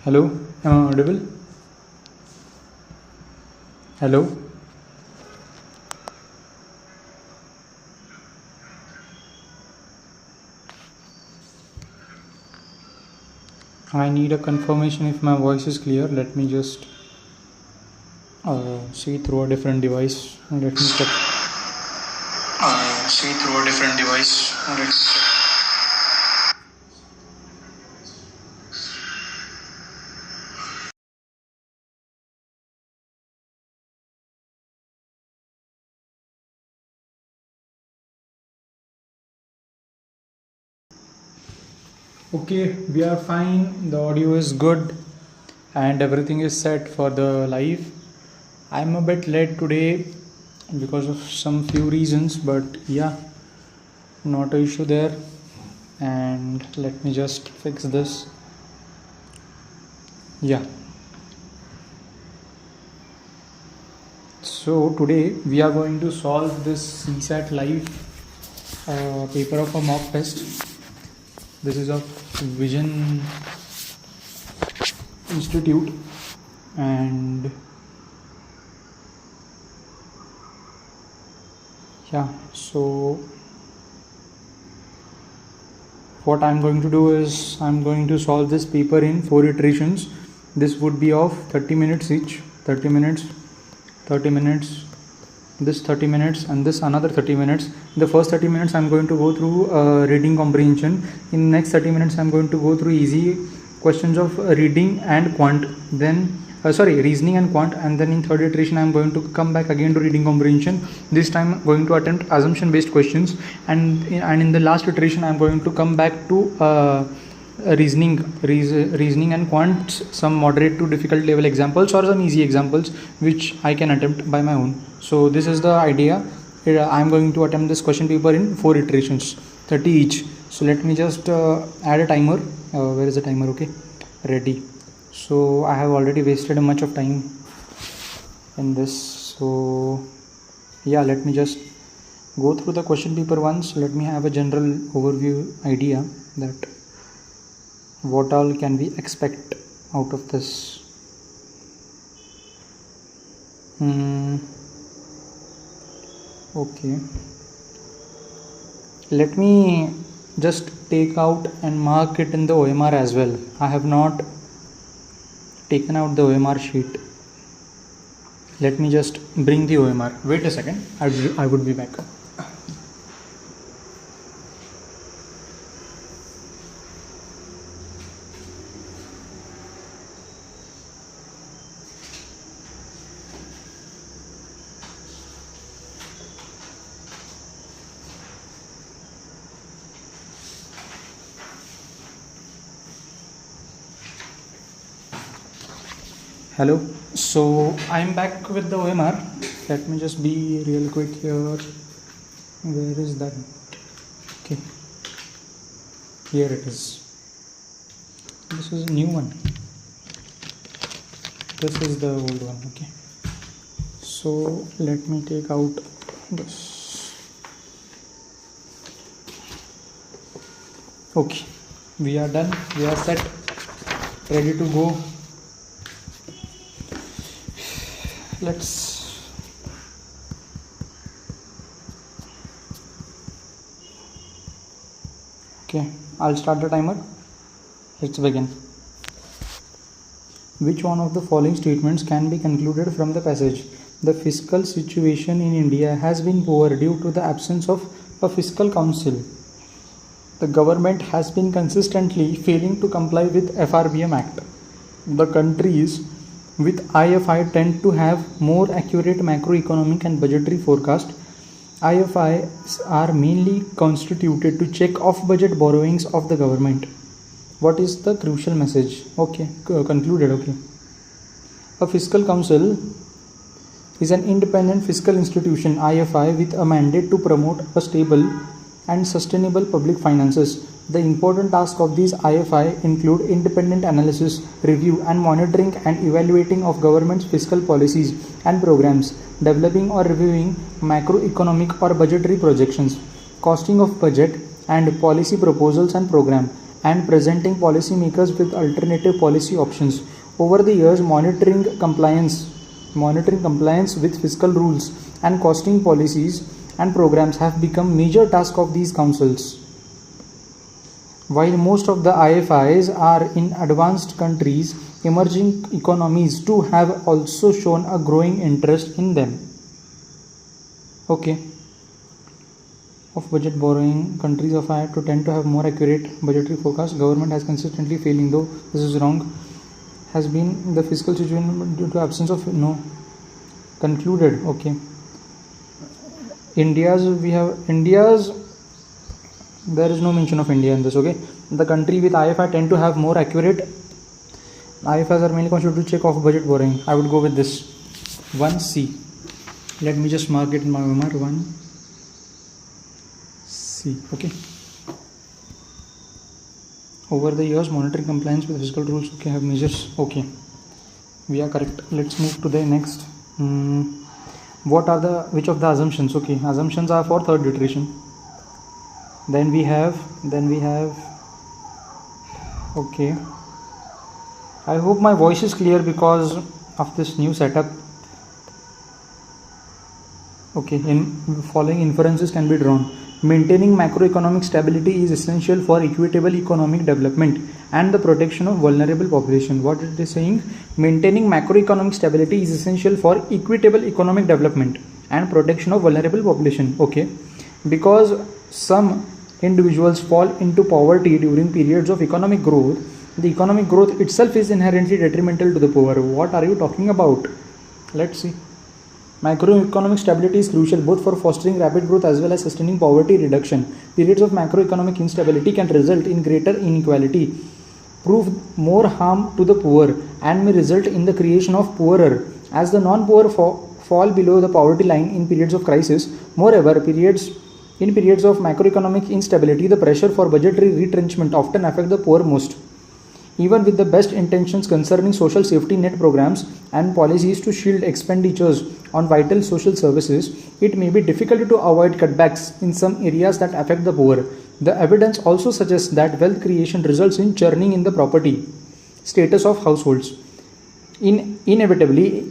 Hello, am I audible? Hello? I need a confirmation if my voice is clear. Let me just see through a different device. Let me check. See through a different device. Let me check. Okay, we are fine. The audio is good and everything is set for the live. I'm a bit late today because of some few reasons, but yeah, not an issue there. And let me just fix this. Yeah. So today we are going to solve this CSAT live paper of a mock test. This is of Vision Institute, and yeah, so what I'm going to do is I'm going to solve this paper in 4 iterations. This would be of 30 minutes each. 30 minutes, 30 minutes, this 30 minutes, and this another 30 minutes. In the first 30 minutes I'm going to go through reading comprehension. In next 30 minutes I'm going to go through easy questions of reading and quant, then reasoning and quant, and then in third iteration I'm going to come back again to reading comprehension. This time I'm going to attempt assumption based questions, and in the last iteration I'm going to come back to reasoning and quant, some moderate to difficult level examples or some easy examples which I can attempt by my own. So this is the idea. I'm going to attempt this question paper in 4 iterations, 30 each. So let me just add a timer. Where is the timer? Okay, ready. So I have already wasted much of time in this, so yeah, let me just go through the question paper once. Let me have a general overview idea that what all can we expect out of this. Okay, let me just take out and mark it in the OMR as well. I have not taken out the OMR sheet. Let me just bring the OMR. Wait a second, I would be back. Hello, so I'm back with the OMR. Let me just be real quick here. Where is that? Okay, here it is. This is a new one. This is the old one. Okay, so let me take out this. Okay, we are done. We are set, ready to go. Okay, I'll start the timer. Let's begin. Which one of the following statements can be concluded from the passage? The fiscal situation in India has been poor due to the absence of a fiscal council. The government has been consistently failing to comply with FRBM Act. The countries with IFI tend to have more accurate macroeconomic and budgetary forecast. IFIs are mainly constituted to check off-budget borrowings of the government. What is the crucial message? Okay, concluded. Okay. A fiscal council is an independent fiscal institution, IFI, with a mandate to promote a stable and sustainable public finances. The important tasks of these IFI include independent analysis, review and monitoring and evaluating of government's fiscal policies and programs, developing or reviewing macroeconomic or budgetary projections, costing of budget and policy proposals and program, and presenting policymakers with alternative policy options. Over the years, monitoring compliance with fiscal rules and costing policies and programs have become major tasks of these councils. While most of the IFIs are in advanced countries, emerging economies too have also shown a growing interest in them. Okay. Of budget borrowing, countries of I to tend to have more accurate budgetary forecast. Government has consistently failing, though this is wrong. Has been the fiscal situation due to absence of concluded. Okay. India's there is no mention of India in this. Okay, the country with IFI tend to have more accurate. IFIs are mainly constituted to check off budget borrowing. I would go with this 1C. Let me just mark it in my OMR. 1C. Okay. Over the years, monitoring compliance with fiscal rules. Okay, have measures. Okay, we are correct. Let's move to the next. Which of the assumptions? Okay, assumptions are for third iteration. Then we have okay, I hope my voice is clear because of this new setup. Okay, in following inferences can be drawn. Maintaining macroeconomic stability is essential for equitable economic development and the protection of vulnerable population. What it is saying? Maintaining macroeconomic stability is essential for equitable economic development and protection of vulnerable population. Okay, because some individuals fall into poverty during periods of economic growth, the economic growth itself is inherently detrimental to the poor. What are you talking about? Let's see. Macroeconomic stability is crucial both for fostering rapid growth as well as sustaining poverty reduction. Periods of macroeconomic instability can result in greater inequality, prove more harm to the poor, and may result in the creation of poorer, as the non-poor fall below the poverty line in periods of crisis. Moreover, in periods of macroeconomic instability, the pressure for budgetary retrenchment often affects the poor most. Even with the best intentions concerning social safety net programs and policies to shield expenditures on vital social services, it may be difficult to avoid cutbacks in some areas that affect the poor. The evidence also suggests that wealth creation results in churning in the property status of households. Inevitably,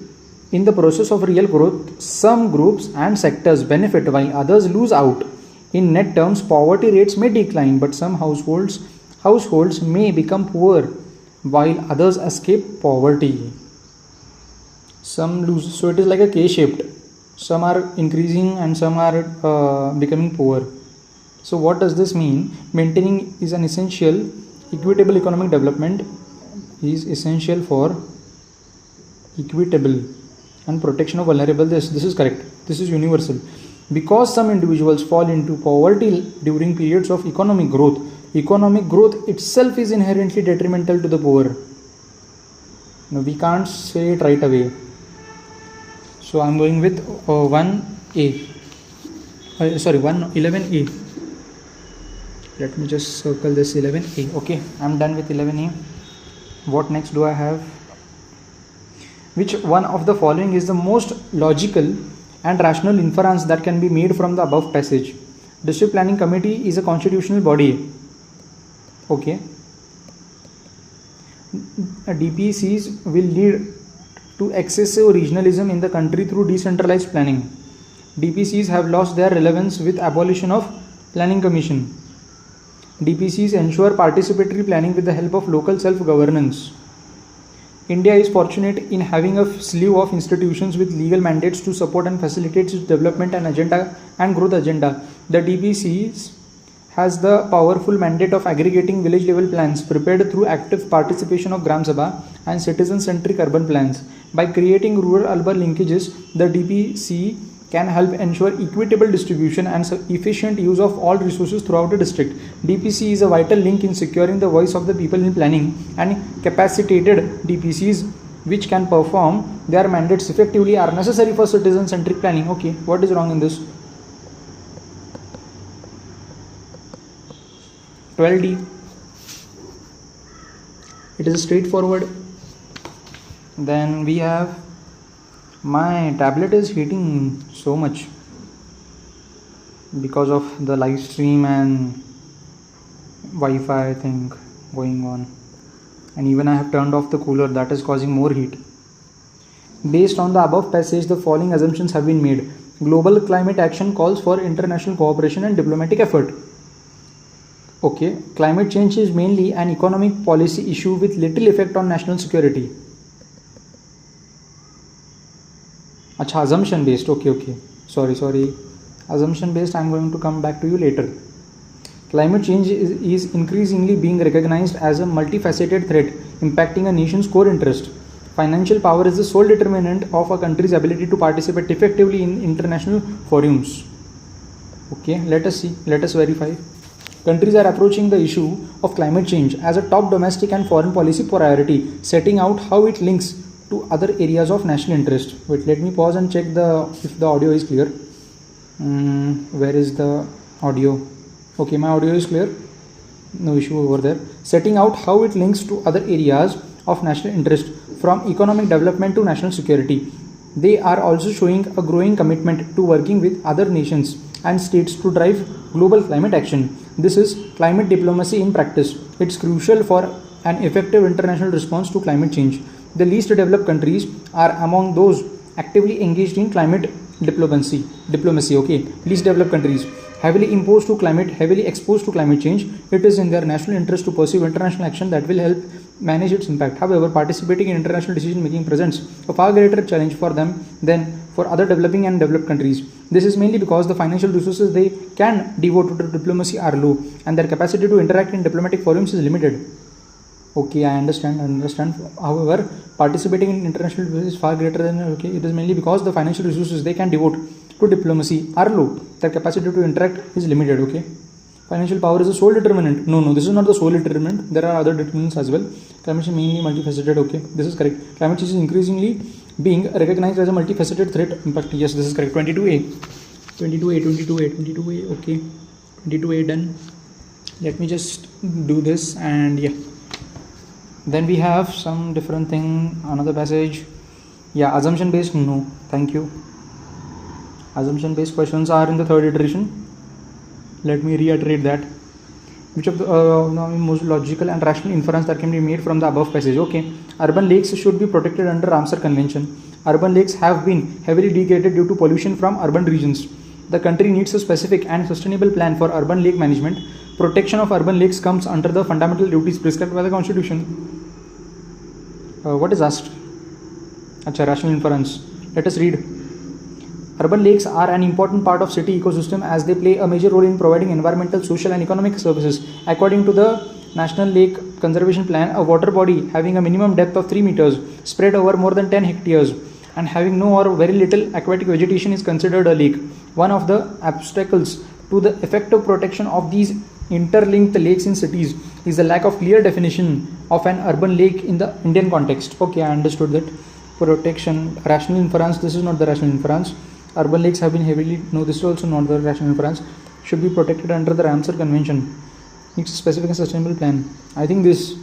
in the process of real growth, some groups and sectors benefit while others lose out. In net terms, poverty rates may decline, but some households may become poor while others escape poverty. Some lose. So it is like a K-shaped. Some are increasing and some are becoming poor. So what does this mean? Maintaining is an essential. Equitable economic development is essential for equitable and protection of vulnerable. This is correct. This is universal. Because some individuals fall into poverty during periods of economic growth itself is inherently detrimental to the poor. Now we can't say it right away. So I'm going with 1A. 11A. Let me just circle this 11A. Okay, I'm done with 11A. What next do I have? Which one of the following is the most logical and rational inference that can be made from the above passage? District Planning Committee is a constitutional body. Okay. DPCs will lead to excessive regionalism in the country through decentralized planning. DPCs have lost their relevance with abolition of Planning Commission. DPCs ensure participatory planning with the help of local self-governance. India is fortunate in having a slew of institutions with legal mandates to support and facilitate its development and growth agenda. The DPCs has the powerful mandate of aggregating village level plans prepared through active participation of Gram Sabha and citizen-centric urban plans. By creating rural-urban linkages, the DPC can help ensure equitable distribution and efficient use of all resources throughout the district. DPC is a vital link in securing the voice of the people in planning, and capacitated DPCs which can perform their mandates effectively are necessary for citizen-centric planning. Okay, what is wrong in this? 12D. It is straightforward. Then we have, my tablet is heating so much because of the live stream and Wi-Fi I think going on, and even I have turned off the cooler, that is causing more heat. Based on the above passage, the following assumptions have been made. Global climate action calls for international cooperation and diplomatic effort. Okay, climate change is mainly an economic policy issue with little effect on national security. Acha, assumption based. Okay. Sorry. Assumption based, I am going to come back to you later. Climate change is increasingly being recognized as a multifaceted threat impacting a nation's core interest. Financial power is the sole determinant of a country's ability to participate effectively in international forums. Okay, let us see. Let us verify. Countries are approaching the issue of climate change as a top domestic and foreign policy priority, setting out how it links to other areas of national interest. Wait, let me pause and check if the audio is clear. Where is the audio? Okay, my audio is clear. No issue over there. Setting out how it links to other areas of national interest, from economic development to national security. They are also showing a growing commitment to working with other nations and states to drive global climate action. This is climate diplomacy in practice. It's crucial for an effective international response to climate change. The least developed countries are among those actively engaged in climate diplomacy. Okay, least developed countries heavily exposed to climate change. It is in their national interest to pursue international action that will help manage its impact. However, participating in international decision making presents a far greater challenge for them than for other developing and developed countries. This is mainly because the financial resources they can devote to diplomacy are low, and their capacity to interact in diplomatic forums is limited. Okay, I understand. However, participating in international is far greater than it is mainly because the financial resources they can devote to diplomacy are low. Their capacity to interact is limited. Okay, financial power is the sole determinant. No, this is not the sole determinant. There are other determinants as well. Climate change mainly multifaceted. Okay, this is correct. Climate change is increasingly being recognized as a multifaceted threat impact. Yes, this is correct. 22A. Okay, 22A done. Let me just do this, and yeah. Then we have some different thing, another passage. Yeah, assumption based, no, thank you. Assumption based questions are in the third iteration. Let me reiterate that. Which of the most logical and rational inference that can be made from the above passage? Okay, urban lakes should be protected under Ramsar Convention. Urban lakes have been heavily degraded due to pollution from urban regions. The country needs a specific and sustainable plan for urban lake management. Protection of urban lakes comes under the fundamental duties prescribed by the Constitution. What is asked? Achha, rational inference. Let us read. Urban lakes are an important part of city ecosystem as they play a major role in providing environmental, social and economic services. According to the National Lake Conservation Plan, a water body having a minimum depth of 3 meters, spread over more than 10 hectares, and having no or very little aquatic vegetation is considered a lake. One of the obstacles to the effective protection of these interlinked lakes in cities is the lack of clear definition of an urban lake in the Indian context. Okay, I understood that. Protection, rational inference, this is not the rational inference. Urban lakes have been heavily, no, this is also not the rational inference. Should be protected under the Ramsar Convention. It's a specific and sustainable plan. I think this,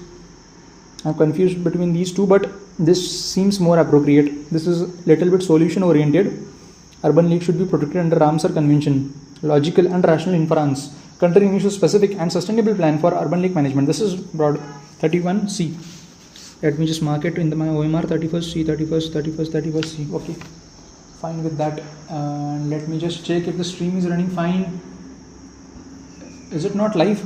I'm confused between these two, but this seems more appropriate. This is a little bit solution oriented. Urban lakes should be protected under Ramsar Convention. Logical and rational inference. Country needs a specific and sustainable plan for urban lake management. This is broad. 31C. Let me just mark it in my OMR. 31st C. Okay, fine with that. Let me just check if the stream is running fine. Is it not live?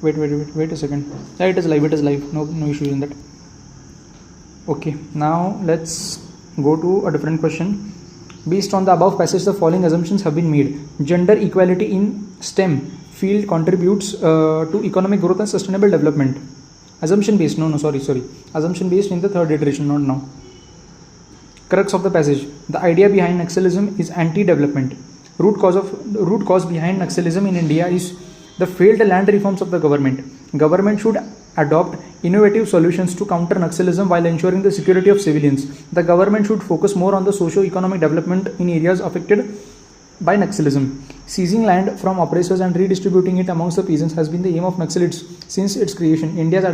Wait a second. Yeah, it is live. No issues in that. Okay, now let's go to a different question. Based on the above passage, the following assumptions have been made. Gender equality in STEM field contributes to economic growth and sustainable development. Assumption based, sorry. Assumption based in the third iteration, not now. Crux of the passage. The idea behind Naxalism is anti-development. Root cause behind Naxalism in India is the failed land reforms of the government. Government should adopt innovative solutions to counter Naxalism while ensuring the security of civilians. The government should focus more on the socio-economic development in areas affected by Naxalism. Seizing land from oppressors and redistributing it amongst the peasants has been the aim of Naxalites since its creation. India's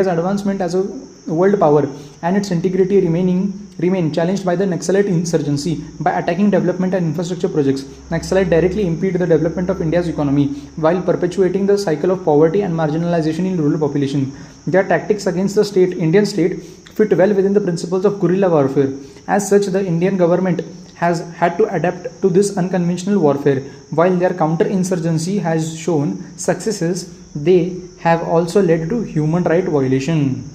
advancement as a world power and its integrity remain challenged by the Naxalite insurgency. By attacking development and infrastructure projects, Naxalite directly impede the development of India's economy while perpetuating the cycle of poverty and marginalization in rural population. Their tactics against the Indian state fit well within the principles of guerrilla warfare. As such, the Indian government has had to adapt to this unconventional warfare. While their counter-insurgency has shown successes, they have also led to human right violation.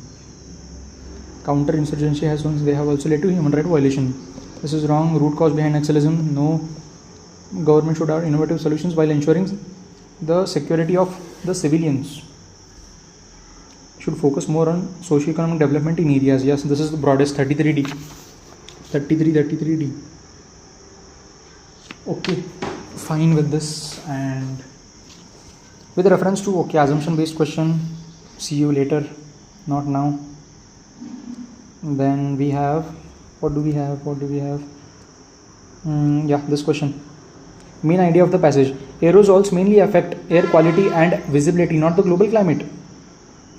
Counter-insurgency has shown they have also led to human right violation. This is wrong. Root cause behind Naxalism. No. Government should have innovative solutions while ensuring the security of the civilians. Should focus more on socio-economic development in areas. Yes, this is the broadest 33D. 33D. Okay, fine with this. And with reference to assumption based question, see you later, not now. Then we have, what do we have? This question. Main idea of the passage. Aerosols mainly affect air quality and visibility, not the global climate.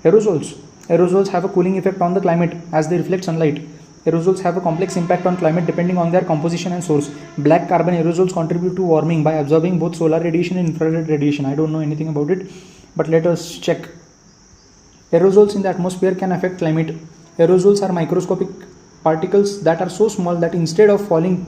Aerosols have a cooling effect on the climate as they reflect sunlight. Aerosols have a complex impact on climate depending on their composition and source. Black carbon aerosols contribute to warming by absorbing both solar radiation and infrared radiation. I don't know anything about it, but let us check. Aerosols in the atmosphere can affect climate. Aerosols are microscopic particles that are so small that instead of falling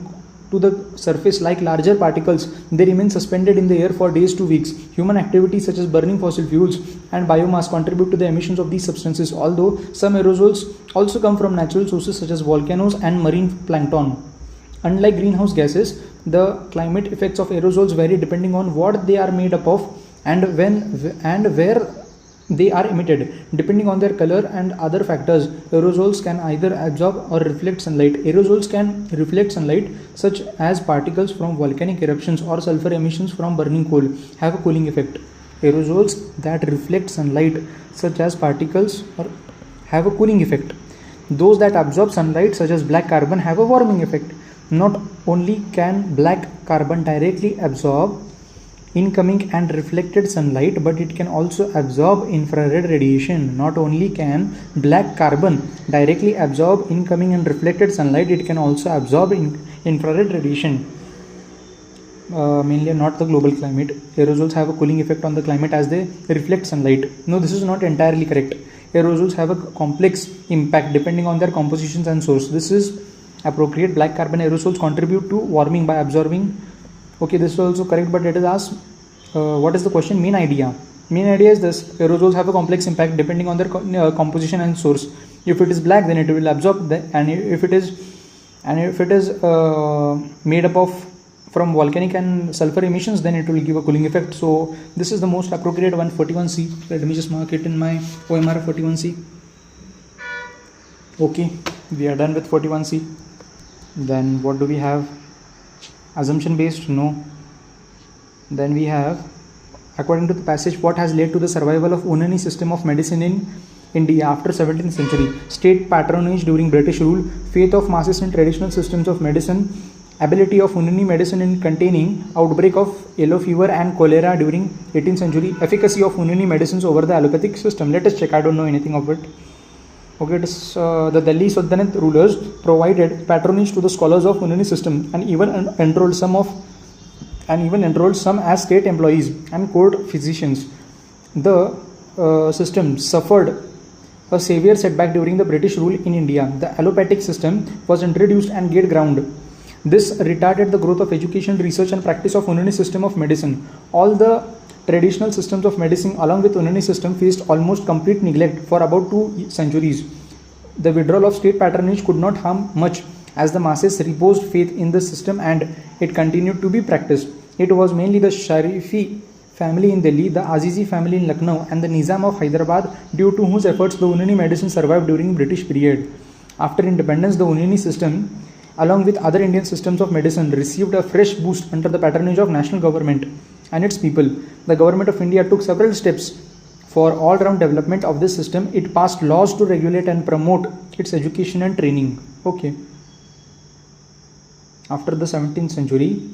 to the surface like larger particles, they remain suspended in the air for days to weeks. Human activities such as burning fossil fuels and biomass contribute to the emissions of these substances, although some aerosols also come from natural sources such as volcanoes and marine plankton. Unlike greenhouse gases, the climate effects of aerosols vary depending on what they are made up of and when and where they are emitted. Depending on their color and other factors, aerosols can either absorb or reflect sunlight. Aerosols can reflect sunlight, such as particles from volcanic eruptions or sulfur emissions from burning coal, have a cooling effect. Aerosols that reflect sunlight, such as particles, have a cooling effect. Those that absorb sunlight, such as black carbon, have a warming effect. Not only can black carbon directly absorb incoming and reflected sunlight, but it can also absorb infrared radiation. Not only can black carbon directly absorb incoming and reflected sunlight, it can also absorb infrared radiation. Mainly not the global climate. Aerosols have a cooling effect on the climate as they reflect sunlight. No, this is not entirely correct. Aerosols have a complex impact depending on their compositions and source. This is appropriate. Black carbon aerosols contribute to warming by absorbing. Okay, this is also correct, but let us ask what is the question? Main idea is this: aerosols have a complex impact depending on their composition and source. If it is black, then it will absorb and if it is made up of from volcanic and sulfur emissions, then it will give a cooling effect. So this is the most appropriate one, 41C. Let me just mark it in my OMR 41C. Okay, we are done with 41C. Then what do we have? Assumption based? No. Then we have, according to the passage, what has led to the survival of Unani system of medicine in India after 17th century? State patronage during British rule, faith of masses in traditional systems of medicine, ability of Unani medicine in containing outbreak of yellow fever and cholera during 18th century, efficacy of Unani medicines over the allopathic system. Let us check. I don't know anything of it. Okay, it is the Delhi Sultanate rulers provided patronage to the scholars of Unani system and even enrolled some as state employees and court physicians. The system suffered a severe setback during the British rule in India. The allopathic system was introduced and gained ground. This retarded the growth of education, research and practice of Unani system of medicine. All the traditional systems of medicine along with Unani system faced almost complete neglect for about 2 centuries. The withdrawal of state patronage could not harm much as the masses reposed faith in the system and it continued to be practiced. It was mainly the Sharifi family in Delhi, the Azizi family in Lucknow and the Nizam of Hyderabad due to whose efforts the Unani medicine survived during British period. After independence, the Unani system along with other Indian systems of medicine received a fresh boost under the patronage of national government and its people. The government of India took several steps for all-round development of this system. It passed laws to regulate and promote its education and training. Okay. After the 17th century,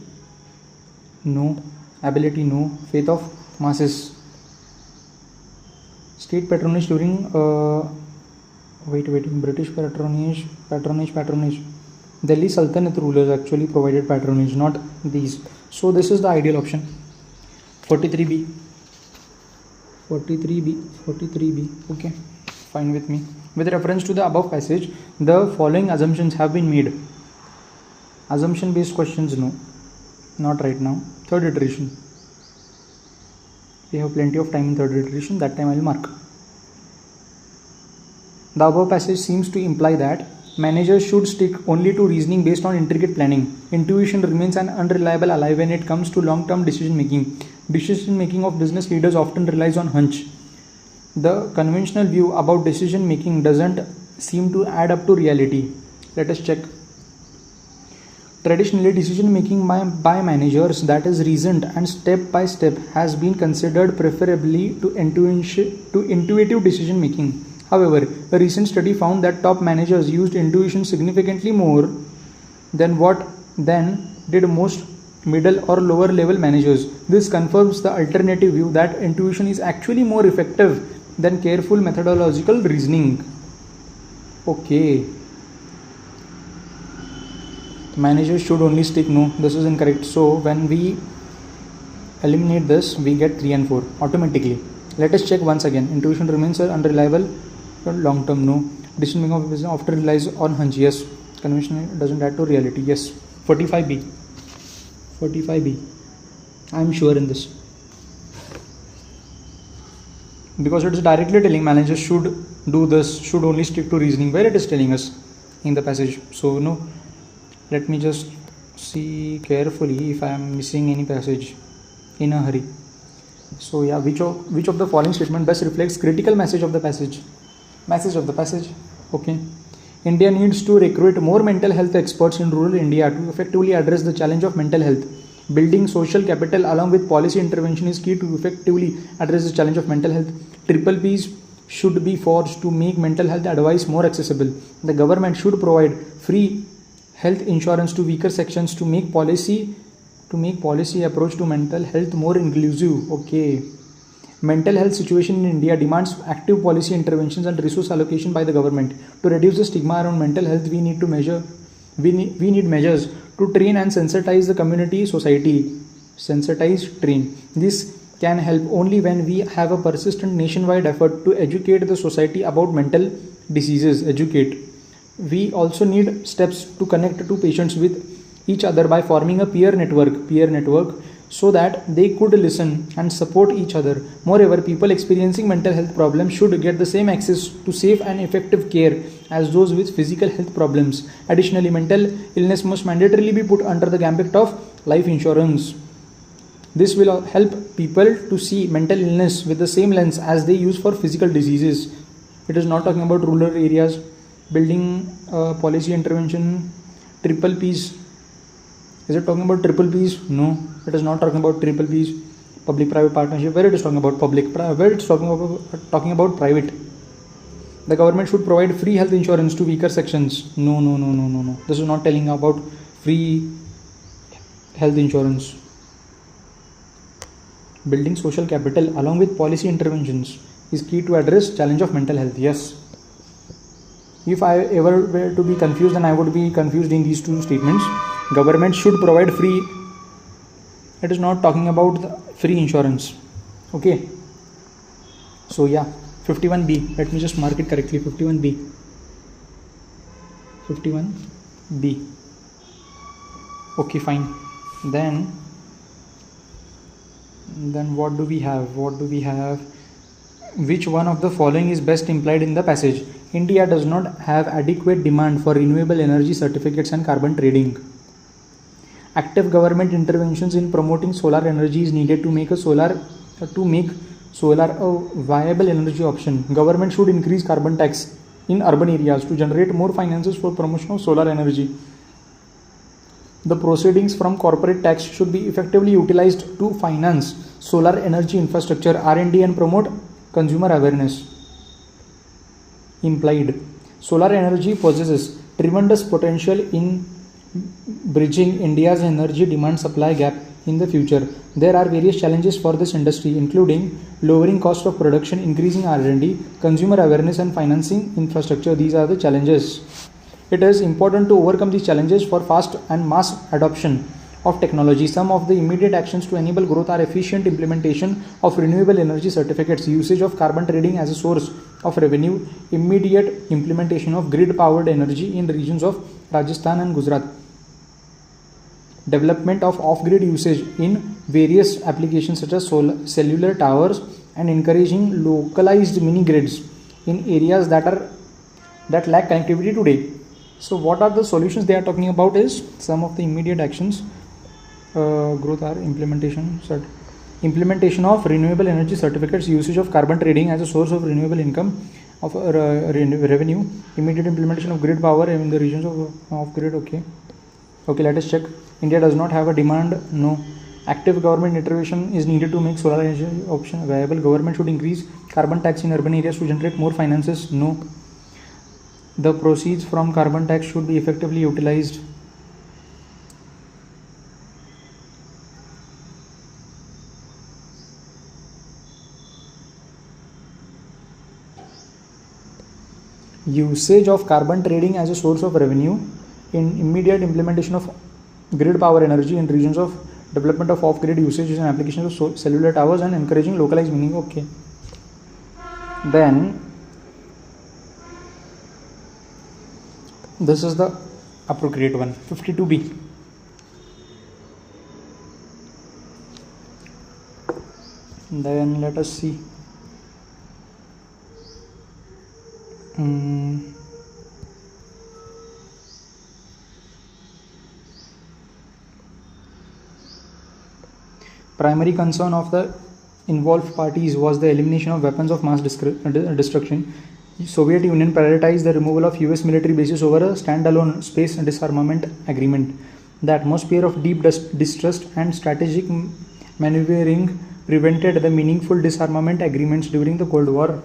no. Ability, no. Faith of masses. State patronage during British patronage. Delhi Sultanate rulers actually provided patronage, not these. So this is the ideal option. 43B. Okay, fine with me. With reference to the above passage, the following assumptions have been made. Assumption based questions, no, not right now. Third iteration. We have plenty of time in third iteration, that time I will mark. The above passage seems to imply that managers should stick only to reasoning based on intricate planning. Intuition remains an unreliable ally when it comes to long-term decision making. Decision making of business leaders often relies on hunch. The conventional view about decision making doesn't seem to add up to reality. Let us check. Traditionally, decision making by managers that is reasoned and step by step has been considered preferably to intuitive decision making. However, a recent study found that top managers used intuition significantly more than did most middle or lower level managers. This confirms the alternative view that intuition is actually more effective than careful methodological reasoning. Okay. Managers should only stick, no, this is incorrect. So when we eliminate this, we get 3 and 4 automatically. Let us check once again. Intuition remains unreliable long term, no. Decision making of business often relies on hunch, yes. Convention doesn't add to reality, yes. 45B. I am sure in this, because it is directly telling managers should do this, should only stick to reasoning, where it is telling us in the passage. So no, let me just see carefully if I am missing any passage in a hurry. So yeah, which of the following statement best reflects critical message of the passage? Okay. India needs to recruit more mental health experts in rural India to effectively address the challenge of mental health. Building social capital along with policy intervention is key to effectively address the challenge of mental health. Triple P's should be forced to make mental health advice more accessible. The government should provide free health insurance to weaker sections to make policy approach to mental health more inclusive. Okay. Mental health situation in India demands active policy interventions and resource allocation by the government. To reduce the stigma around mental health, we need measures to train and sensitize the community, society. Train. This can help only when we have a persistent nationwide effort to educate the society about mental diseases. We also need steps to connect two patients with each other by forming a peer network so that they could listen and support each other. Moreover, people experiencing mental health problems should get the same access to safe and effective care as those with physical health problems. Additionally, mental illness must mandatorily be put under the gambit of life insurance. This will help people to see mental illness with the same lens as they use for physical diseases. It is not talking about rural areas. Building policy intervention, triple P's. Is it talking about triple P's? No, it is not talking about triple P's. Public-private partnership, where it is talking about public, where it is talking about private. The government should provide free health insurance to weaker sections. No. This is not telling about free health insurance. Building social capital along with policy interventions is key to address challenge of mental health. Yes. If I ever were to be confused, then I would be confused in these two statements. Government should provide free. It is not talking about the free insurance. Okay. So yeah, 51B. Let me just mark it correctly. 51B. Okay, fine. Then what do we have? Which one of the following is best implied in the passage? India does not have adequate demand for renewable energy certificates and carbon trading. Active government interventions in promoting solar energy is needed to make solar a viable energy option. Government should increase carbon tax in urban areas to generate more finances for promotion of solar energy. The proceedings from corporate tax should be effectively utilized to finance solar energy infrastructure, R&D, and promote consumer awareness. Implied. Solar energy possesses tremendous potential in bridging India's energy demand supply gap. in the future. There are various challenges for this industry, including lowering cost of production, increasing R&D, consumer awareness, and financing infrastructure. These are the challenges. It is important to overcome these challenges for fast and mass adoption of technology. Some of the immediate actions to enable growth are efficient implementation of renewable energy certificates, usage of carbon trading as a source of revenue, immediate implementation of grid-powered energy in regions of Rajasthan and Gujarat, development of off-grid usage in various applications such as cellular towers, and encouraging localized mini-grids in areas that lack connectivity today. So what are the solutions they are talking about is some of the immediate actions. Growth are implementation of renewable energy certificates, usage of carbon trading as a source of renewable income of revenue, immediate implementation of grid power in the regions of off-grid. Okay, let us check. India does not have a demand. No. Active government intervention is needed to make solar energy option viable. Government should increase carbon tax in urban areas to generate more finances. No. The proceeds from carbon tax should be effectively utilized. Usage of carbon trading as a source of revenue, in immediate implementation of grid power energy in regions of development of off-grid usage and applications of cellular towers, and encouraging localized mining. Okay. Then this is the appropriate one, 52B. Then let us see. Primary concern of the involved parties was the elimination of weapons of mass destruction. Soviet Union prioritized the removal of US military bases over a standalone space disarmament agreement. The atmosphere of deep distrust and strategic maneuvering prevented the meaningful disarmament agreements during the Cold War.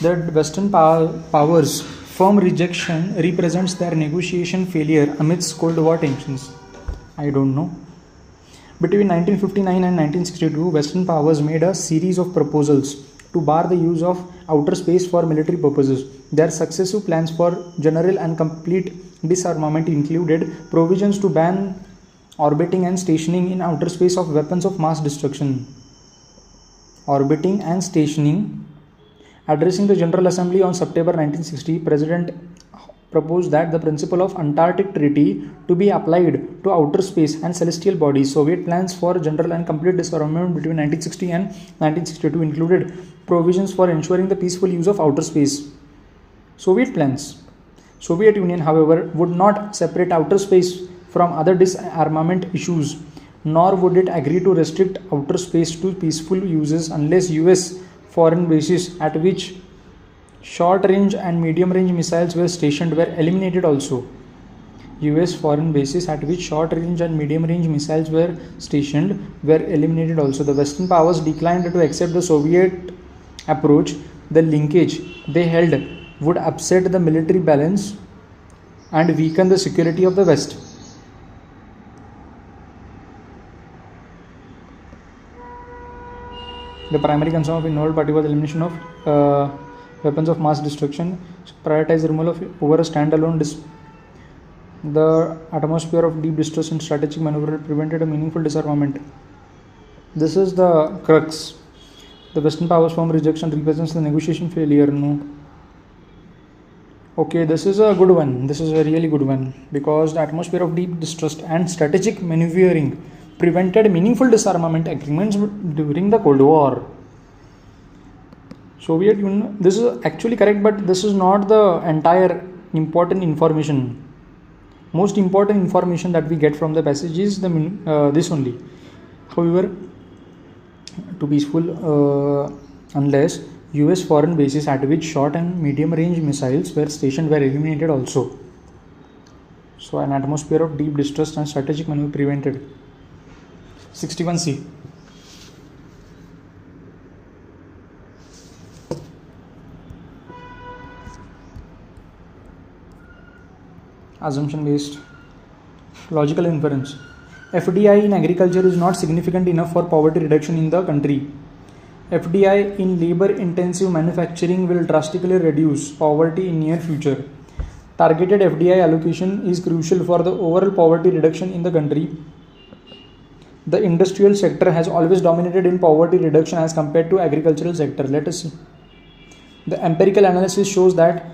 The Western powers' firm rejection represents their negotiation failure amidst Cold War tensions. I don't know. Between 1959 and 1962, Western powers made a series of proposals to bar the use of outer space for military purposes. Their successive plans for general and complete disarmament included provisions to ban orbiting and stationing in outer space of weapons of mass destruction. Orbiting and stationing. Addressing the General Assembly on September 1960, President proposed that the principle of Antarctic Treaty to be applied to outer space and celestial bodies. Soviet plans for general and complete disarmament between 1960 and 1962 included provisions for ensuring the peaceful use of outer space. Soviet plans. Soviet Union, however, would not separate outer space from other disarmament issues, nor would it agree to restrict outer space to peaceful uses unless US foreign bases at which short-range and medium-range missiles were stationed were eliminated also. US foreign bases at which short-range and medium-range missiles were stationed were eliminated also. The Western powers declined to accept the Soviet approach. The linkage they held would upset the military balance and weaken the security of the West. The primary concern of involved party was elimination of weapons of mass destruction, prioritize the removal of over a standalone the atmosphere of deep distrust and strategic maneuver prevented a meaningful disarmament. This is the crux. The Western powers' firm rejection represents the negotiation failure. No. Okay, this is a good one. This is a really good one because the atmosphere of deep distrust and strategic maneuvering prevented meaningful disarmament agreements during the Cold War. Soviet Union, this is actually correct, but this is not the entire important information. Most important information that we get from the passage is this only. However, to peaceful unless US foreign bases at which short and medium range missiles were stationed were eliminated also. So an atmosphere of deep distrust and strategic maneuver prevented. 61C. Assumption based logical inference. FDI in agriculture is not significant enough for poverty reduction in the country. FDI in labor intensive manufacturing will drastically reduce poverty in near future. Targeted FDI allocation is crucial for the overall poverty reduction in the country. The industrial sector has always dominated in poverty reduction as compared to agricultural sector. Let us see. The empirical analysis shows that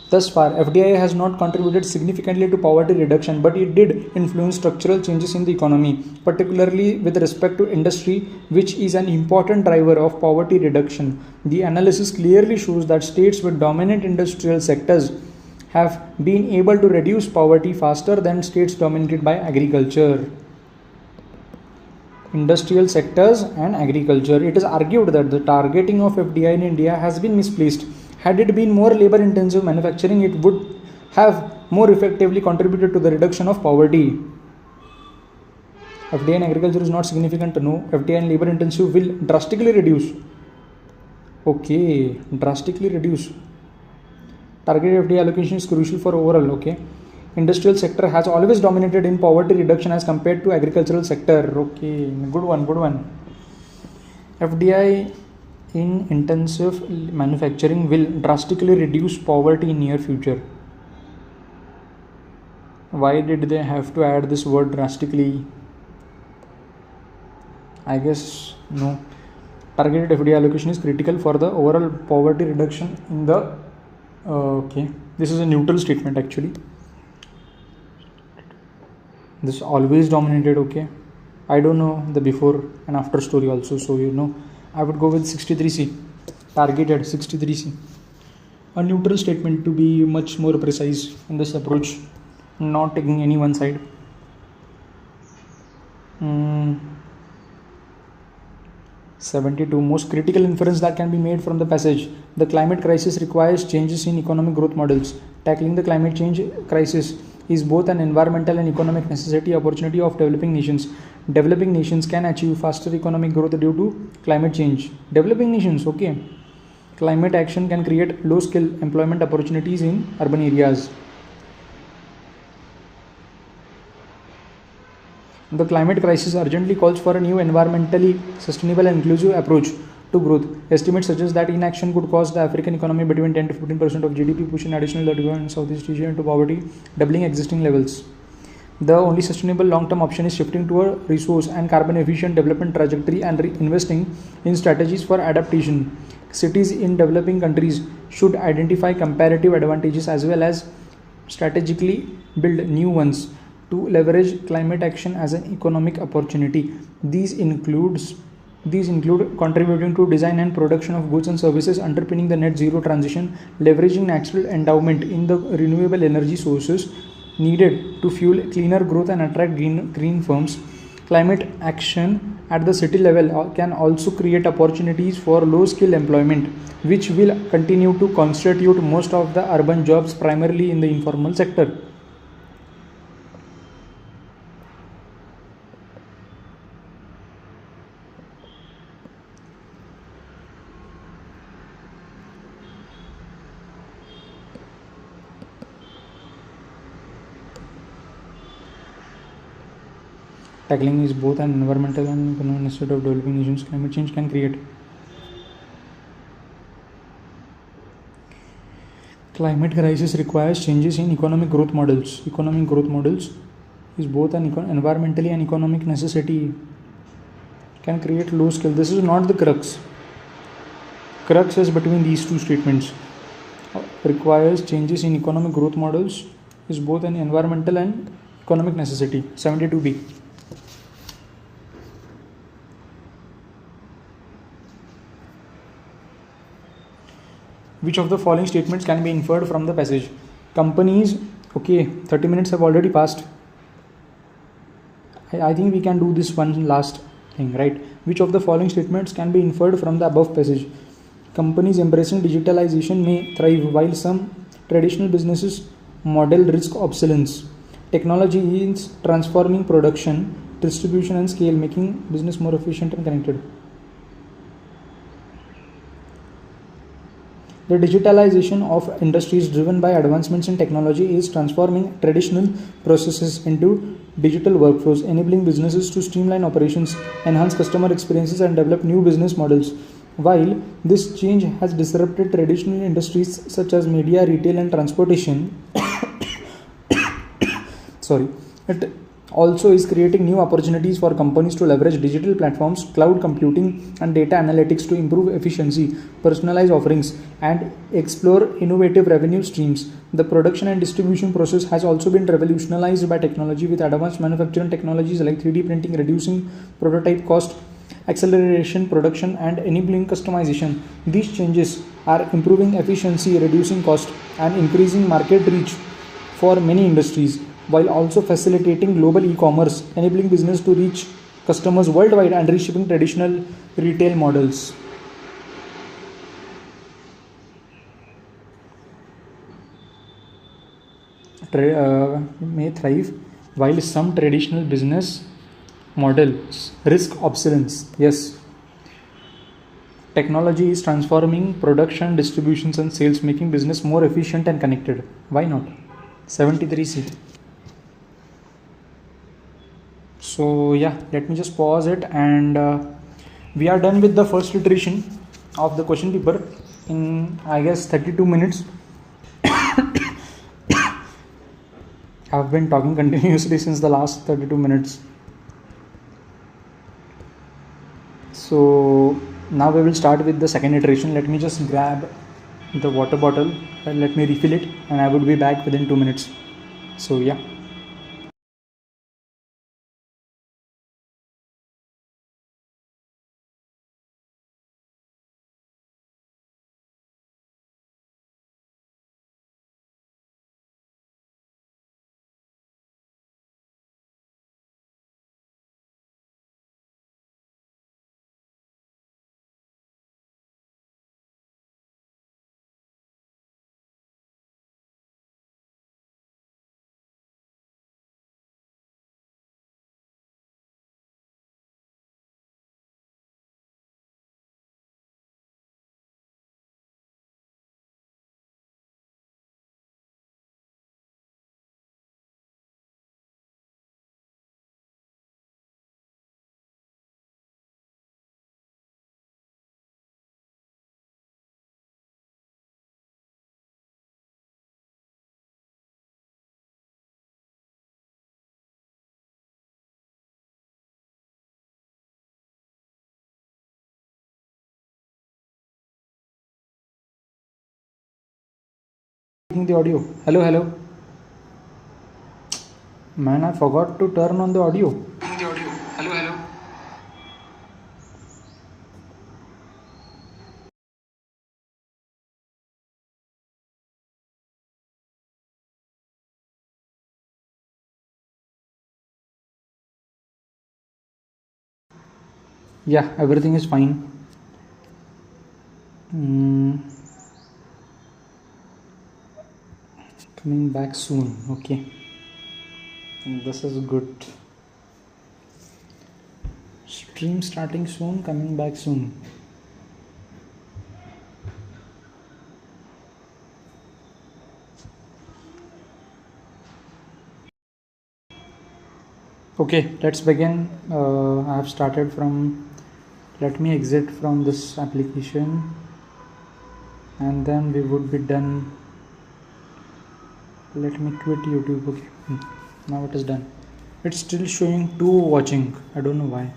thus far FDI has not contributed significantly to poverty reduction, but it did influence structural changes in the economy, particularly with respect to industry, which is an important driver of poverty reduction. The analysis clearly shows that states with dominant industrial sectors have been able to reduce poverty faster than states dominated by agriculture. Industrial sectors and agriculture. It is argued that the targeting of FDI in India has been misplaced. Had it been more labor intensive manufacturing, it would have more effectively contributed to the reduction of poverty. FDI in agriculture is not significant. No, FDI in labor intensive will drastically reduce. Okay, drastically reduce. Targeted FDI allocation is crucial for overall. Okay. Industrial sector has always dominated in poverty reduction as compared to agricultural sector. Okay, good one. FDI in intensive manufacturing will drastically reduce poverty in near future. Why did they have to add this word drastically? I guess no. Targeted FDI allocation is critical for the overall poverty reduction in the okay. This is a neutral statement actually. This always dominated. Okay, I don't know the before and after story also, so I would go with 63C. Targeted 63C, a neutral statement to be much more precise in this approach, not taking any one side. 72. Most critical inference that can be made from the passage. The climate crisis requires changes in economic growth models. Tackling the climate change crisis is both an environmental and economic necessity opportunity of developing nations. Developing nations can achieve faster economic growth due to climate change. Developing nations, okay. Climate action can create low skill employment opportunities in urban areas. The climate crisis urgently calls for a new environmentally sustainable and inclusive approach to growth. Estimates suggest that inaction could cost the African economy between 10 to 15% of GDP, pushing additional development in Southeast Asia into poverty, doubling existing levels. The only sustainable long-term option is shifting to a resource and carbon-efficient development trajectory and investing in strategies for adaptation. Cities in developing countries should identify comparative advantages as well as strategically build new ones to leverage climate action as an economic opportunity. These include contributing to design and production of goods and services underpinning the net zero transition, leveraging natural endowment in the renewable energy sources needed to fuel cleaner growth and attract green firms. Climate action at the city level can also create opportunities for low skill employment, which will continue to constitute most of the urban jobs, primarily in the informal sector. Tackling is both an environmental and economic necessity of developing nations. Climate change can create. Climate crisis requires changes in economic growth models. Economic growth models is both an environmentally and economic necessity. Can create low skill. This is not the crux. Crux is between these two statements. Requires changes in economic growth models is both an environmental and economic necessity. 72B. Which of the following statements can be inferred from the passage? Companies, okay, 30 minutes have already passed. I think we can do this one last thing, right? Which of the following statements can be inferred from the above passage? Companies embracing digitalization may thrive while some traditional businesses model risk obsolescence. Technology is transforming production, distribution and scale, making business more efficient and connected. The digitalization of industries driven by advancements in technology is transforming traditional processes into digital workflows, enabling businesses to streamline operations, enhance customer experiences, and develop new business models. While this change has disrupted traditional industries such as media, retail, and transportation, it also is creating new opportunities for companies to leverage digital platforms, cloud computing, and data analytics to improve efficiency, personalize offerings, and explore innovative revenue streams. The production and distribution process has also been revolutionized by technology, with advanced manufacturing technologies like 3D printing reducing prototype cost, acceleration production, and enabling customization. These changes are improving efficiency, reducing cost, and increasing market reach for many industries, while also facilitating global e-commerce, enabling business to reach customers worldwide and reshaping traditional retail models. May thrive while some traditional business models risk obsolescence. Yes, technology is transforming production, distributions, and sales, making business more efficient and connected. Why not? 73C. So yeah, let me just pause it, and we are done with the first iteration of the question paper in, I guess, 32 minutes. I've been talking continuously since the last 32 minutes. So now we will start with the second iteration. Let me just grab the water bottle and let me refill it, and I would be back within 2 minutes. So yeah. The audio. Hello. Man, I forgot to turn on the audio. Hello. Yeah, everything is fine. Coming back soon. Okay. This is good. Stream starting soon, coming back soon. Okay, let's begin. I have started from, let me exit from this application, and then we would be done. Let me quit YouTube. Okay, now it is done. It's still showing 2 watching. I don't know why.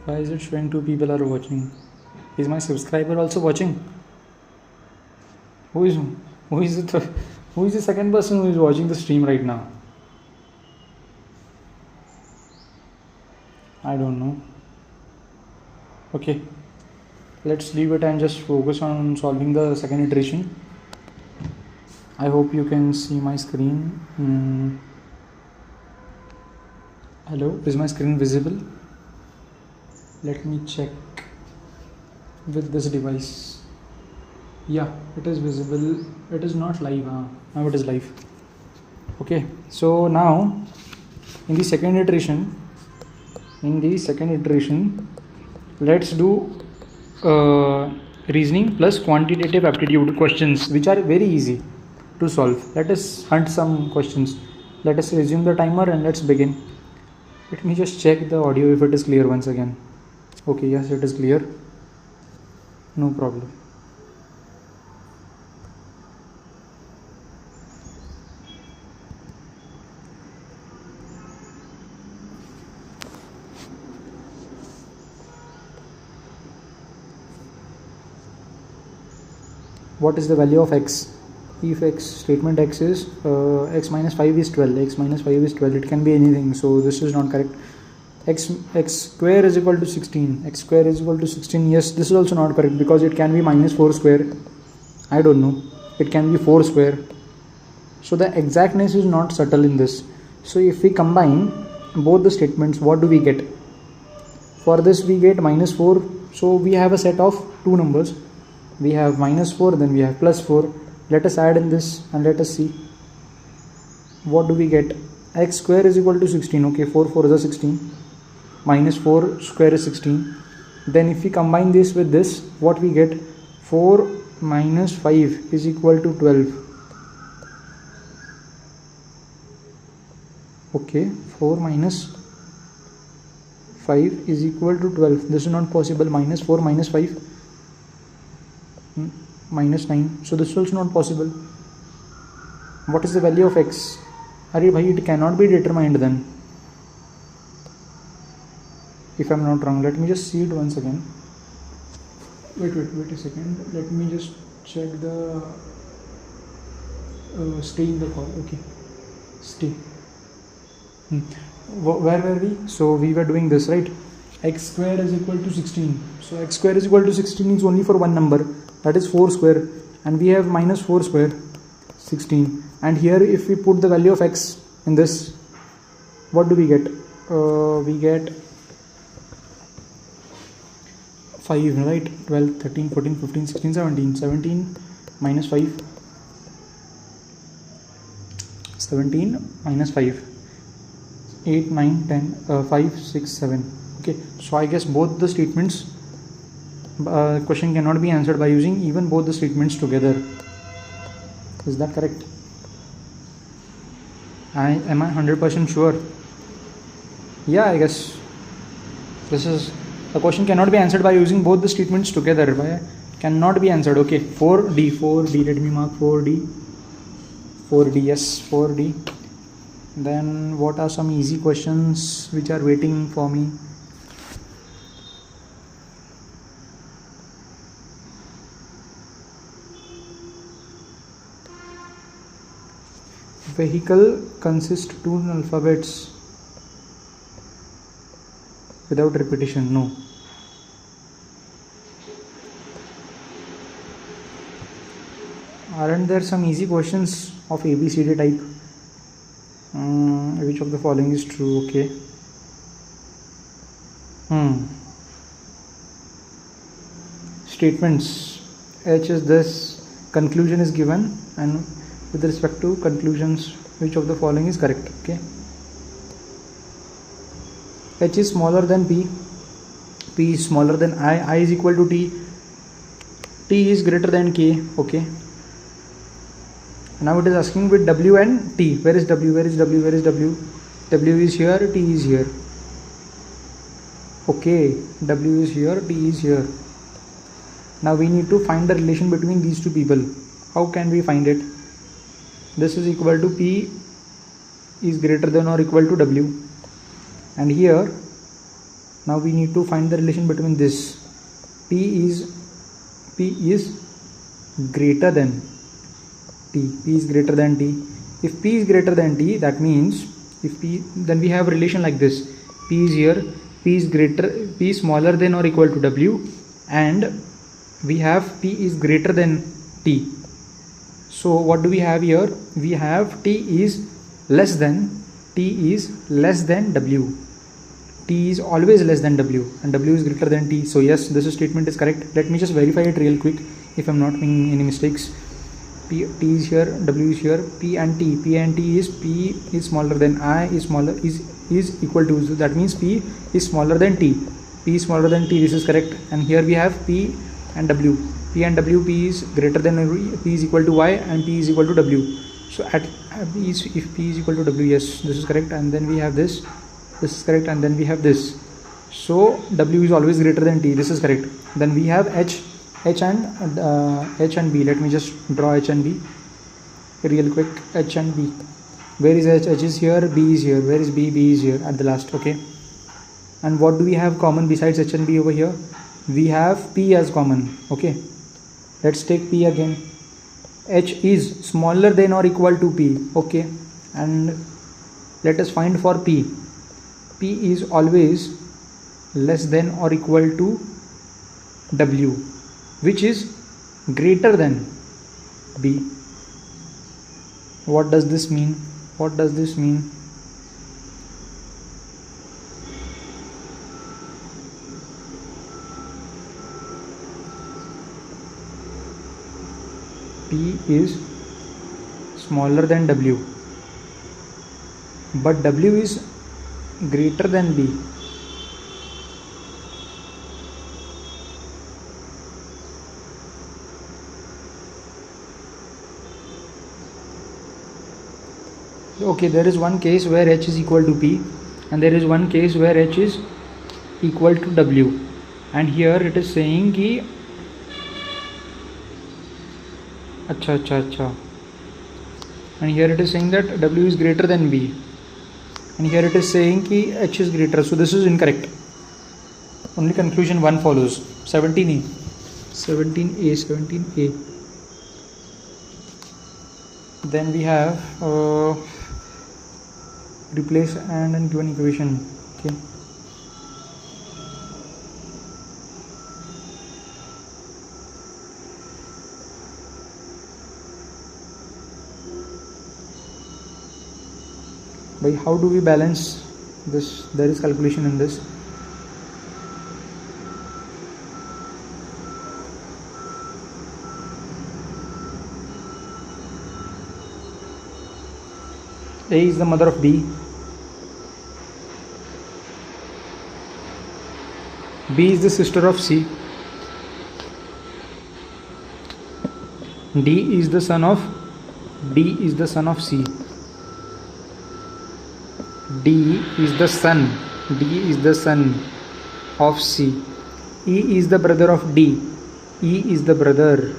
Why is it showing 2 people are watching? Is my subscriber also watching? Who is the second person who is watching the stream right now? I don't know. Okay, let's leave it and just focus on solving the second iteration. I hope you can see my screen. Hello, is my screen visible? Let me check with this device. Yeah, it is visible. It is not live. Now it is live. Okay, so now in the second iteration, let's do reasoning plus quantitative aptitude questions, which are very easy to solve. Let us hunt some questions. Let us resume the timer and let's begin. Let me just check the audio if it is clear once again. Okay, yes, it is clear. No problem. What is the value of x? If x statement x is x minus 5 is 12, x minus 5 is 12, it can be anything, so this is not correct. X square is equal to 16, x square is equal to 16, yes, this is also not correct because it can be minus 4 square, I don't know, it can be 4 square, so the exactness is not subtle in this. So if we combine both the statements, what do we get? For this we get minus 4, so we have a set of two numbers. We have minus 4, then we have plus 4. Let us add in this and let us see. What do we get? X square is equal to 16. Okay, 4 4 is 16. Minus 4 square is 16. Then if we combine this with this, what we get? 4 minus 5 is equal to 12. Okay, 4 minus 5 is equal to 12. This is not possible. Minus 4 minus 5. Minus 9, so this is also not possible. What is the value of x? Arey bhai, it cannot be determined then, if I am not wrong. Let me just see it once again. Wait a second, let me just check the stay in the call. Okay, stay. Where were we? So we were doing this, right? X square is equal to 16, so x square is equal to 16 is only for one number, that is 4 square, and we have minus 4 square 16, and here if we put the value of x in this, what do we get? We get 5, right? 12 13 14 15 16 17 17 minus 5, 17 minus 5, 8 9 10 5 6 7. Okay, so I guess both the statements question cannot be answered by using even both the statements together. Is that correct? Am I 100% sure? Yeah, I guess this is the question cannot be answered by using both the statements together. Why cannot be answered? Okay, 4D, let me mark 4D, yes, 4D. Then what are some easy questions which are waiting for me? Vehicle consists two alphabets without repetition. No. Aren't there some easy questions of ABCD type? Which of the following is true? Okay. Statements. H is this, conclusion is given, and with respect to conclusions, which of the following is correct? Okay. H is smaller than P, P is smaller than I is equal to T, T is greater than K. Okay. Now it is asking with W and T. Where is W? Where is W? Where is W? W is here, T is here. Okay, W is here, T is here. Now we need to find the relation between these two people. How can we find it? This is equal to P is greater than or equal to W, and here now we need to find the relation between this. P is greater than T. P is greater than T. If P is greater than T, that means if P, then we have a relation like this. P is here, P is smaller than or equal to W, and we have P is greater than T. So what do we have here? We have T is less than W. T is always less than W, and W is greater than T. So yes, this statement is correct. Let me just verify it real quick if I'm not making any mistakes. T is here, W is here, P and T is P is smaller than I is equal to, so that means P is smaller than T. P is smaller than T, this is correct. And here we have P and W. P and W, P is greater than, P is equal to Y and P is equal to W. So at B is, if P is equal to W, yes, this is correct, and then we have this is correct, and then we have this. So W is always greater than T, this is correct. Then we have H and B. Let me just draw H and B real quick. H and B. Where is H? H is here, B is here. Where is B? B is here at the last. Okay. And what do we have common besides H and B over here? We have P as common. Okay. Let's take P again. H is smaller than or equal to P. Okay. And let us find for P. P is always less than or equal to W, which is greater than B. What does this mean? What does this mean? P is smaller than W, but W is greater than B. Okay, there is one case where H is equal to P, and there is one case where H is equal to W, and here it is saying कि अच्छा, and here it is saying that W is greater than B, and here it is saying कि H is greater, so this is incorrect. Only conclusion 1 follows. 17A. Then we have replace and given equation. Okay. By how do we balance this? There is calculation in this. A is the mother of B. B is the sister of C. D is the son of C. D is the son of C. E is the brother of D. E is the brother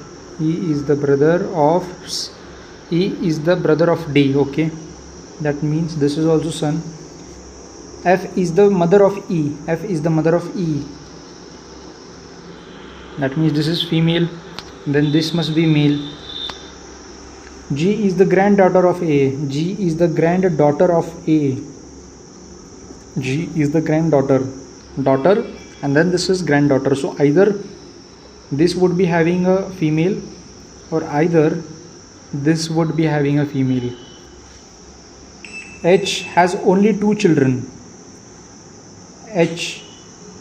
of D. Okay, that means this is also son. F is the mother of E. That means this is female, then this must be male. G is the granddaughter of A. G is the daughter, and then this is granddaughter. So either this would be having a female, or either this would be having a female. H has only 2 children. H,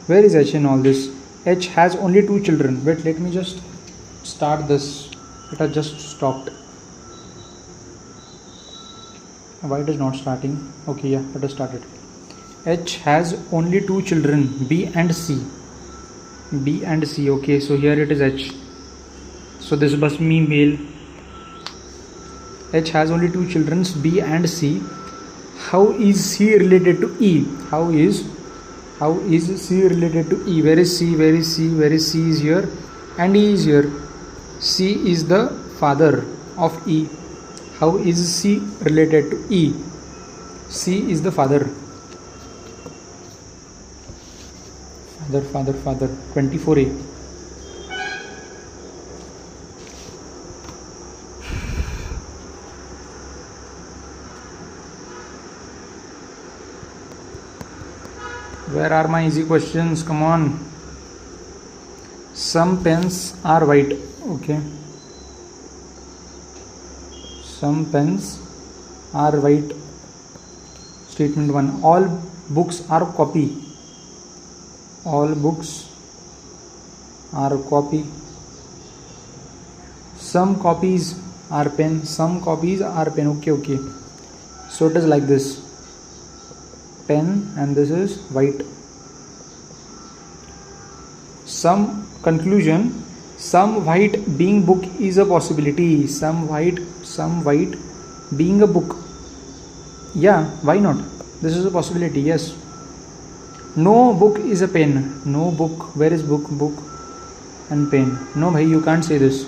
where is H in all this? H has only 2 children. Wait, let me just start this. It has just stopped. Why it is not starting? Okay, yeah, it has started. H has only 2 children, B and C. Okay, so here it is H. So this must be male. H has only 2 children, B and C. How is C related to E? How is C related to E? Where is C? C is here and E is here. C is the father of E. How is C related to E? C is the father. Father. 24A. Where are my easy questions? Come on. Some pens are white. Okay. Some pens are white. Statement 1. All books are copy. All books are copy. Some copies are pen. Some copies are pen. Okay. So it is like this. Pen and this is white. Some conclusion. Some white being book is a possibility. Some white being a book. Yeah, why not? This is a possibility. Yes. No book is a pen. No book. Where is book? Book and pen. No, bhai, you can't say this.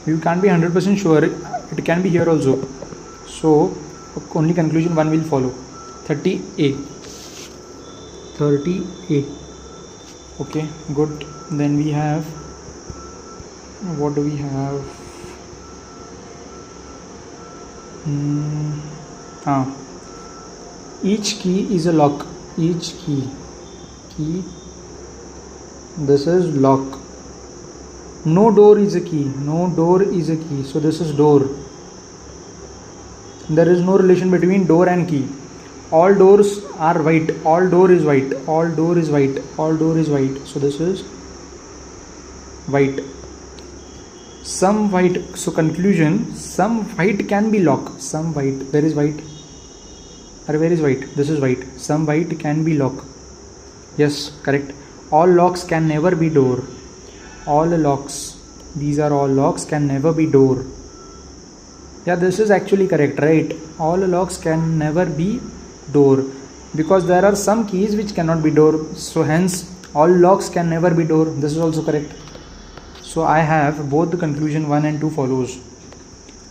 You can't be 100% sure. It can be here also. So only conclusion 1 will follow. 30A. 30A. Okay, good. Then we have, what do we have? Each key is a lock. Each key. This is lock. No door is a key. No door is a key. So this is door. There is no relation between door and key. All doors are white. All door is white. All door is white. All door is white. So this is white. Some white. So conclusion, some white can be lock. Some white. Where is white? Where is white? This is white. Some white can be lock. Yes, correct. All locks can never be door. All locks. These are all locks can never be door. Yeah, this is actually correct, right? All locks can never be door, because there are some keys which cannot be door. So hence all locks can never be door. This is also correct. So I have both the conclusion 1 and 2 follows.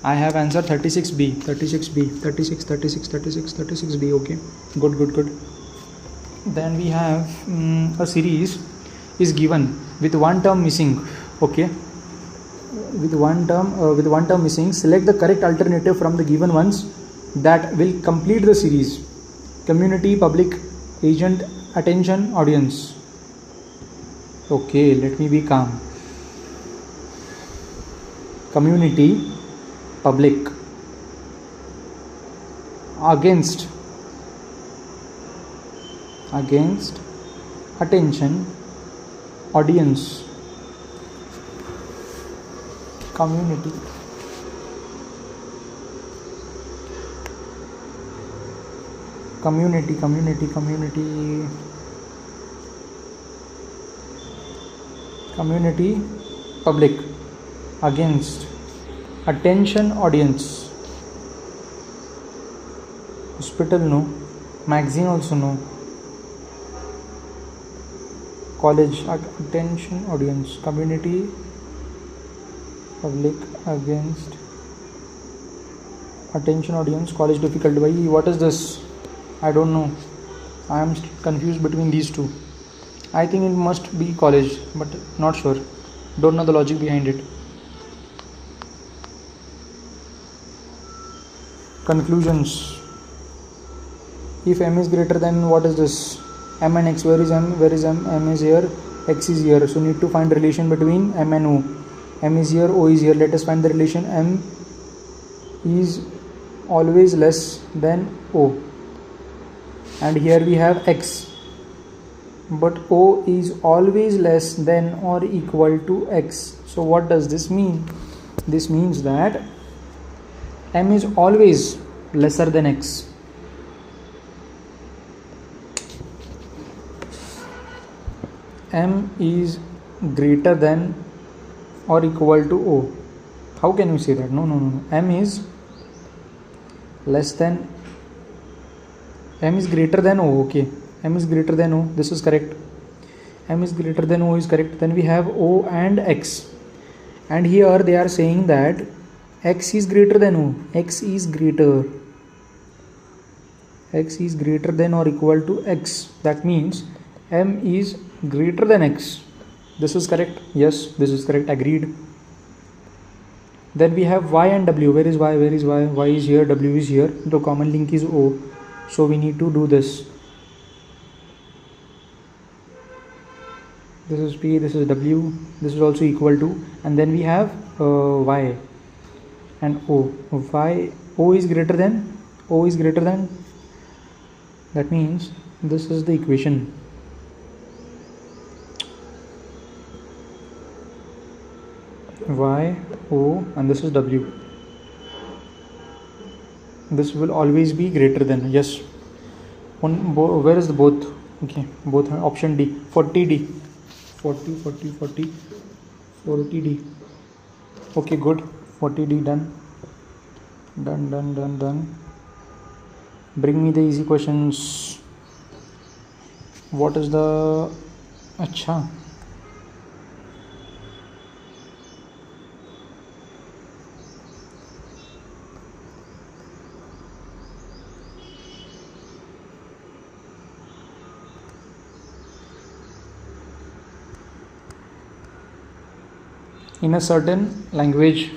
I have answer 36B, 36B, 36, 36, 36, 36B. Okay, good. Then we have a series is given with one term missing. Okay, with one term missing, select the correct alternative from the given ones that will complete the series. Community, public, agent, attention, audience. Okay, let me be calm. Community, public, against, attention, audience. Community, public, against, attention, audience. Hospital, no. Magazine also no. College, attention, audience. Community, public, against, attention, audience. College, difficult. Why? What is this? I don't know. I am confused between these two. I think it must be college, but not sure. Don't know the logic behind it. Conclusions. If m is greater than, what is this? M and x. Where is m? Where is m? M is here, x is here. So need to find relation between m and o. M is here, o is here. Let us find the relation. M is always less than o. And here we have x. But o is always less than or equal to x. So what does this mean? This means that m is always lesser than x. M is greater than or equal to o. How can we say that? No. M is less than, m is greater than o. Okay, m is greater than o. This is correct. M is greater than o is correct. Then we have o and x. And here they are saying that x is greater than o. X is greater than or equal to x. That means m is greater than x. This is correct. Yes, this is correct. Agreed. Then we have y and w. Where is y? Where is y? Y is here, w is here. The common link is o. So we need to do this. This is p, this is w, this is also equal to, and then we have y and o. O is greater than, that means this is the equation. Y, o, and this is w. This will always be greater than, yes. Where is the both? Okay, both are option D. 40D. 40D. Okay, good. 40D done. Done. Bring me the easy questions. What is the acha? In a certain language,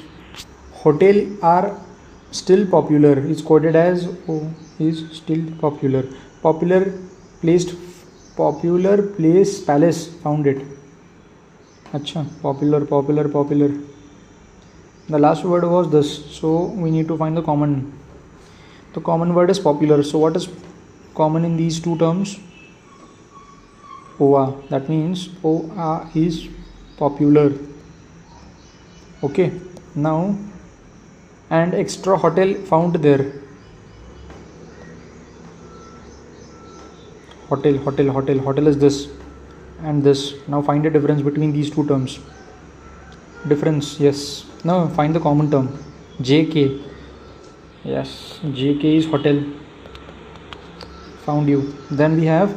hotel are still popular. Is quoted as is still popular. Popular place palace found it. Acha, popular. The last word was this, so we need to find the common. The common word is popular. So what is common in these two terms? OA. That means OA is popular. Okay. Now, and extra hotel found there. Hotel is this and this. Now find the difference between these two terms. Difference, yes. Now find the common term. JK. Yes, JK is hotel. Found you. Then we have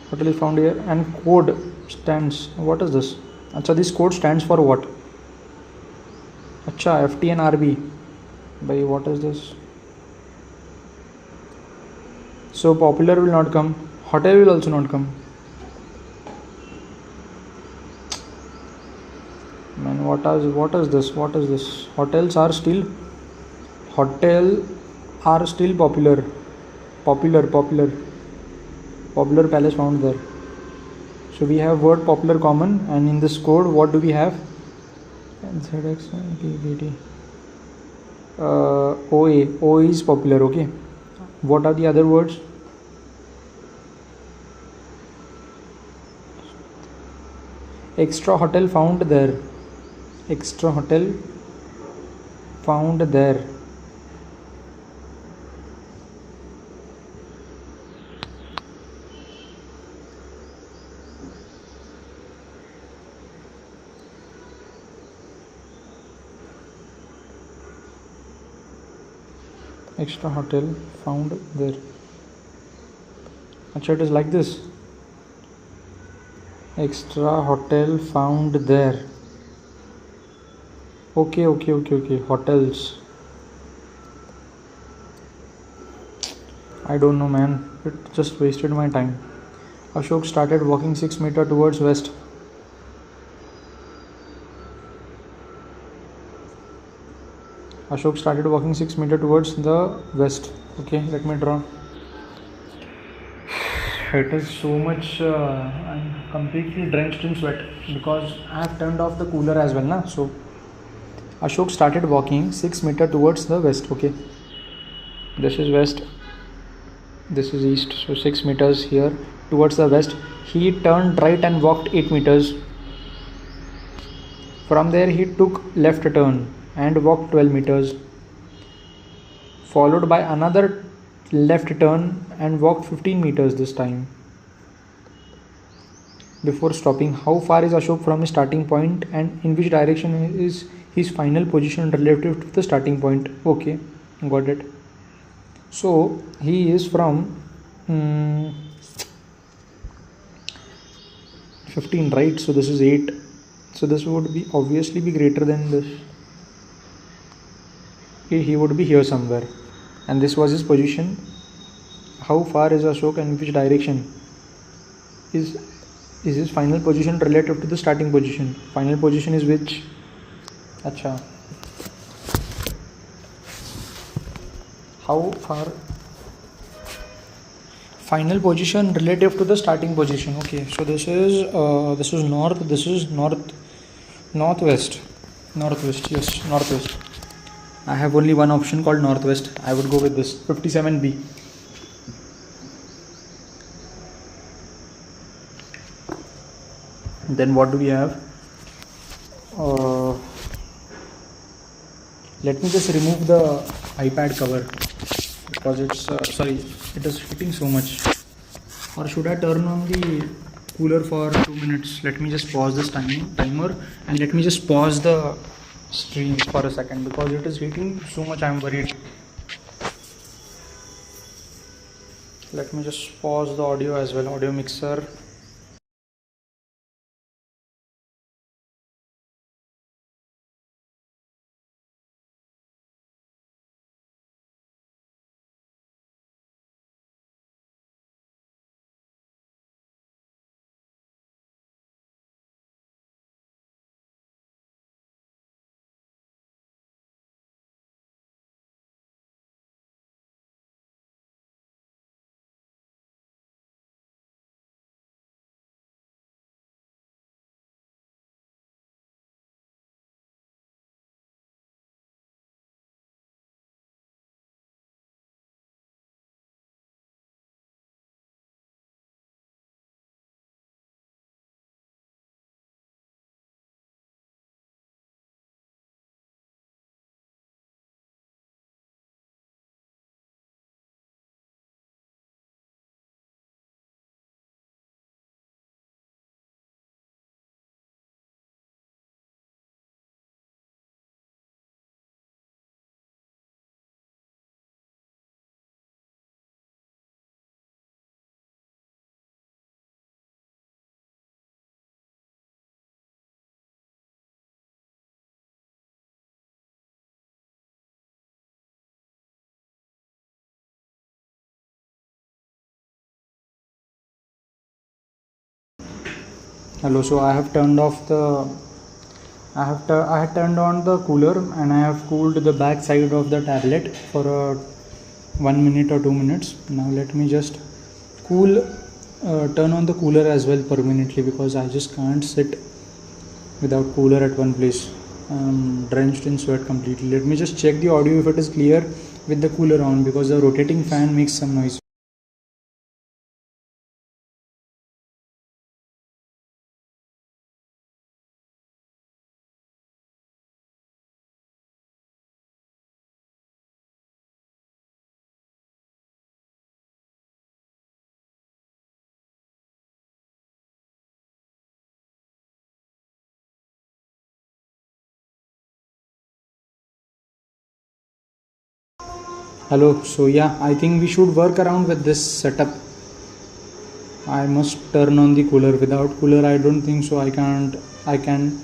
hotel is found here, and code stands. What is this? Acha, this code stands for what? Acha, FT and RB. By what is this? So popular will not come. Hotel will also not come. Man, what is this? Hotels are still popular. Popular palace found there. So we have word popular common, and in this code what do we have? ZX PPT. O is popular. Okay. What are the other words? Extra hotel found there. Extra hotel found there. Extra hotel found there. Actually, it is like this. Extra hotel found there. Okay. Hotels. I don't know, man. It just wasted my time. Ashok started walking 6 meters towards west. Ashok started walking 6 meters towards the west. Okay, let me draw. It is so much. I'm completely drenched in sweat because I have turned off the cooler as well, na? So Ashok started walking 6 meters towards the west. Okay, this is west, this is east, so 6 meters here towards the west. He turned right and walked 8 meters. From there he took left turn and walked 12 meters, followed by another left turn and walked 15 meters this time before stopping. How far is Ashok from his starting point, and in which direction is his final position relative to the starting point? Okay, got it. So he is from 15, right? So this is 8. So this would be obviously be greater than this. He would be here somewhere, and this was his position. How far is Ashok and which direction is his final position relative to the starting position? Final position is which? Acha. How far? Final position relative to the starting position. Okay, so this is north. This is northwest. Yes, northwest. I have only one option called northwest. I would go with this 57B. Then what do we have? Let me just remove the iPad cover because it's it is hitting so much. Or should I turn on the cooler for 2 minutes? Let me just pause this timer and let me just pause the streams for a second because it is heating so much. I'm worried. Let me just pause the audio as well, audio mixer. Hello. So I have turned off the I had turned on the cooler and I have cooled the back side of the tablet for 1 minute or 2 minutes. Now let me just turn on the cooler as well permanently because I just can't sit without cooler at one place. I'm drenched in sweat completely. Let me just check the audio if it is clear with the cooler on because the rotating fan makes some noise. Hello. So yeah, I think we should work around with this setup. I must turn on the cooler. Without cooler I don't think so I can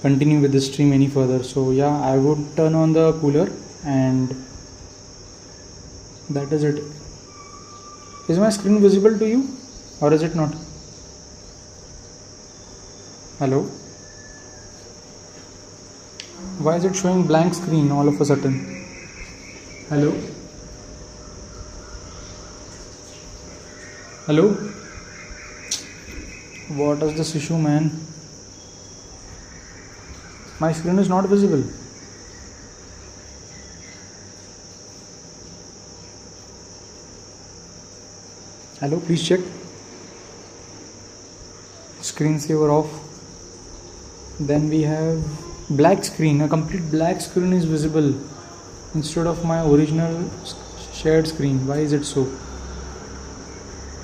continue with the stream any further. So yeah, I would turn on the cooler and that is it. Is my screen visible to you or is it not? Hello. Why is it showing blank screen all of a sudden? Hello. Hello. What is this issue, man? My screen is not visible. Hello, please check. Screensaver off. Then we have black screen. A complete black screen is visible instead of my original shared screen. Why is it so?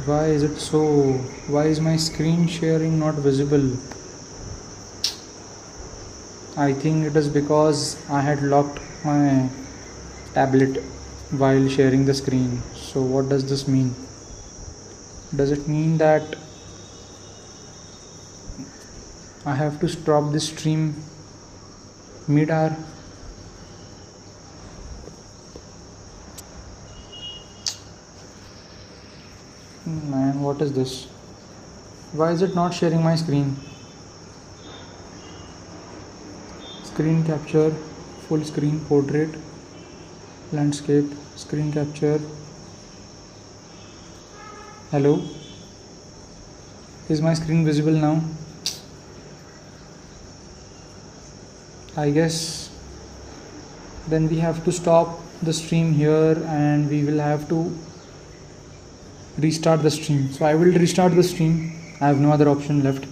Why is it so? Why is my screen sharing not visible? I think it is because I had locked my tablet while sharing the screen. So what does this mean? Does it mean that I have to stop this stream mid-hour? Man, what is this? Why is it not sharing my screen? Screen capture, full screen, portrait, landscape, screen capture. Hello? Is my screen visible now? I guess then we have to stop the stream here and we will have to restart the stream. So I will restart the stream. I have no other option left.